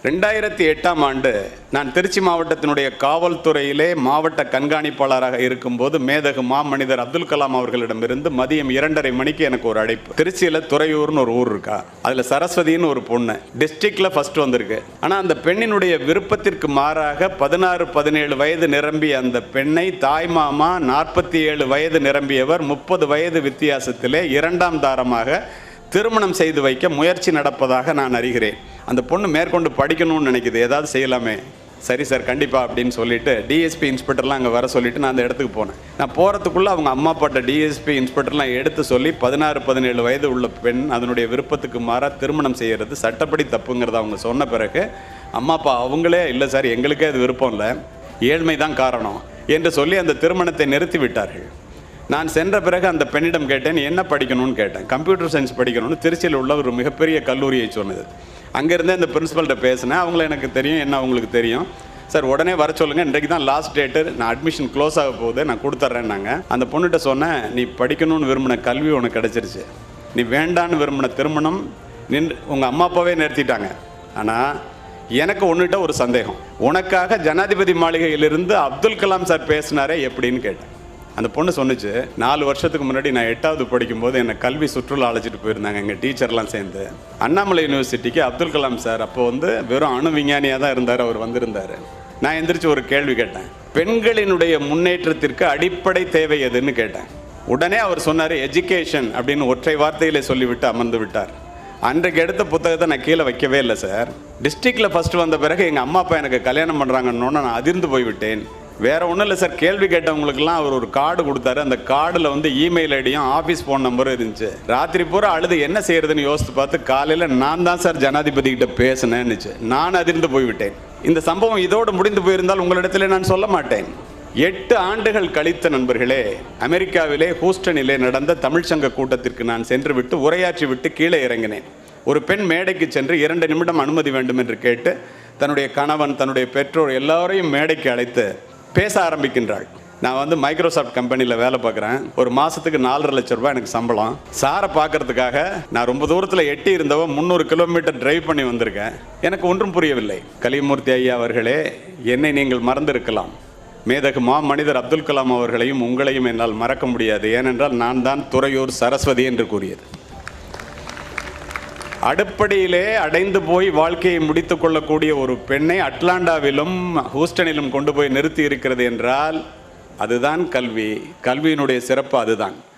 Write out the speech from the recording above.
2008ஆம் ஆண்டு நான் திருச்சி மாவட்டத்தினுடைய காவல்துறையிலே மாவட்ட கண்காணிப்பாளராக இருக்கும்போது மேதகு மாமனிதர் அப்துல் கலாம் அவர்களிடமிருந்து மதியம் 2:30 மணிக்கு எனக்கு ஒரு அழைப்பு. திருச்சியில் துறையூர்னு ஒரு ஊர் இருக்கா, அதில் சரஸ்வதின்னு ஒரு பொண்ணு டிஸ்ட்ரிக்டில் ஃபர்ஸ்ட் வந்திருக்கு. ஆனால் அந்த பெண்ணினுடைய விருப்பத்திற்கு மாறாக 16-17 வயது நிரம்பிய அந்த பெண்ணை தாய்மாமா 47 வயது நிரம்பியவர் 30 வயது வித்தியாசத்திலே 2ஆம் தாரமாக திருமணம் செய்து வைக்க முயற்சி நடப்பதாக நான் அறிகிறேன். அந்த பொண்ணு மேற்கொண்டு படிக்கணும்னு நினைக்குது, ஏதாவது செய்யலாமே. சரி சார், கண்டிப்பாக அப்படின்னு சொல்லிட்டு டிஎஸ்பி இன்ஸ்பெக்டர்லாம் அங்கே வர சொல்லிவிட்டு நான் அந்த இடத்துக்கு போனேன். நான் போகிறதுக்குள்ளே அவங்க அம்மா அப்பாட்ட டிஎஸ்பி இன்ஸ்பெக்டர்லாம் எடுத்து சொல்லி 16-17 வயது உள்ள பெண் அதனுடைய விருப்பத்துக்கு மாறாக திருமணம் செய்கிறது சட்டப்படி தப்புங்கிறத அவங்க சொன்ன பிறகு அம்மா அப்பா அவங்களே இல்லை சார், எங்களுக்கே அது விருப்பம் இல்லை, ஏழ்மை தான் காரணம் என்று சொல்லி அந்த திருமணத்தை நிறுத்தி விட்டார்கள். நான் சென்ற பிறகு அந்த பெண்ணிடம் கேட்டேன், என்ன படிக்கணும்னு கேட்டேன். கம்ப்யூட்டர் சயின்ஸ் படிக்கணும்னு திருச்சியில் உள்ள ஒரு மிகப்பெரிய கல்லூரியை சொன்னது. அங்கேருந்தே அந்த பிரின்ஸிபல்கிட்ட பேசினேன். அவங்கள எனக்கு தெரியும், என்ன அவங்களுக்கு தெரியும். சார் உடனே வர சொல்லுங்கள், இன்றைக்கு தான் லாஸ்ட் டேட்டு, நான் அட்மிஷன் க்ளோஸ் ஆக போகுது, நான் கொடுத்துட்றேன்னாங்க. அந்த பொண்ணுகிட்ட சொன்னேன், நீ படிக்கணும்னு விரும்பின கல்வி உனக்கு கிடச்சிருச்சு, நீ வேண்டான்னு விரும்பின திருமணம் உங்கள் அம்மா அப்பாவே நிறுத்திட்டாங்க. ஆனால் எனக்கு ஒன்றுகிட்ட ஒரு சந்தேகம், உனக்காக ஜனாதிபதி மாளிகையிலிருந்து அப்துல் கலாம் சார் பேசினாரே எப்படின்னு கேட்டேன். அந்த பொண்ணு சொன்னிச்சு, 4 வருஷத்துக்கு முன்னாடி நான் 8வது படிக்கும்போது என்னை கல்வி சுற்றுலா அழைச்சிட்டு போயிருந்தாங்க எங்கள் டீச்சர்லாம் சேர்ந்து. அண்ணாமலை யூனிவர்சிட்டிக்கு அப்துல் கலாம் சார் அப்போ வெறும் அணு விஞ்ஞானியாக தான் இருந்தார், அவர் வந்திருந்தார். நான் எந்திரிச்சு ஒரு கேள்வி கேட்டேன், பெண்களினுடைய முன்னேற்றத்திற்கு அடிப்படை தேவை எதுன்னு கேட்டேன். உடனே அவர் சொன்னார், எஜுகேஷன் அப்படின்னு ஒற்றை வார்த்தையிலே சொல்லிவிட்டு அமர்ந்து விட்டார். அன்றைக்கு எடுத்த புத்தகத்தை நான் கீழே வைக்கவே இல்லை சார். டிஸ்ட்ரிக்டில் ஃபஸ்ட்டு வந்த பிறகு எங்கள் அம்மா அப்பா எனக்கு கல்யாணம் பண்ணுறாங்கன்னு நான் அதிர்ந்து போய்விட்டேன். வேறு ஒன்றும் இல்லை சார், கேள்வி கேட்டவங்களுக்கெல்லாம் அவர் ஒரு கார்டு கொடுத்தாரு. அந்த கார்டில் இமெயில் ஐடியும் ஆஃபீஸ் ஃபோன் நம்பரும் இருந்துச்சு. ராத்திரி பூரா அழுது என்ன செய்யறதுன்னு யோசித்து பார்த்து காலையில் நான் தான் சார் ஜனாதிபதி கிட்ட பேசினேன்னுச்சு. நான் அதிர்ந்து போய்விட்டேன். இந்த சம்பவம் இதோடு முடிந்து போயிருந்தால் உங்களிடத்தில் நான் சொல்ல மாட்டேன். 8 ஆண்டுகள் கழித்த நண்பர்களே, அமெரிக்காவிலே ஹூஸ்டனிலே நடந்த தமிழ்ச்சங்க கூட்டத்திற்கு நான் சென்று விட்டு உரையாற்றி விட்டு கீழே இறங்கினேன். ஒரு பெண் மேடைக்கு சென்று 2 நிமிடம் அனுமதி வேண்டும் என்று கேட்டு தன்னுடைய கணவன் தன்னுடைய பெற்றோர் எல்லாரையும் மேடைக்கு அழைத்து பேச ஆரம்பிக்கின்றாள். நான் மைக்ரோசாஃப்ட் கம்பெனியில் வேலை பார்க்குறேன், ஒரு மாதத்துக்கு 4.5 லட்சம் ரூபாய் எனக்கு சம்பளம். சாரை பார்க்கறதுக்காக நான் ரொம்ப தூரத்தில் எட்டி இருந்தவ 300 கிலோமீட்டர் டிரைவ் பண்ணி வந்திருக்கேன். எனக்கு ஒன்றும் புரியவில்லை. கலிமூர்த்தி ஐயா அவர்களே, என்னை நீங்கள் மறந்திருக்கலாம், மேதகு மனிதர் அப்துல் கலாம் அவர்களையும் உங்களையும் என்னால் மறக்க முடியாது, ஏனென்றால் நான் தான் துறையூர் சரஸ்வதி என்று கூறியது. அடுப்படியிலே அடைந்து போய் வாழ்க்கையை முடித்து கொள்ளக்கூடிய ஒரு பெண்ணை அட்லாண்டாவிலும் ஹூஸ்டனிலும் கொண்டு போய் நிறுத்தி இருக்கிறது என்றால் அதுதான் கல்வி. கல்வியினுடைய சிறப்பு அதுதான்.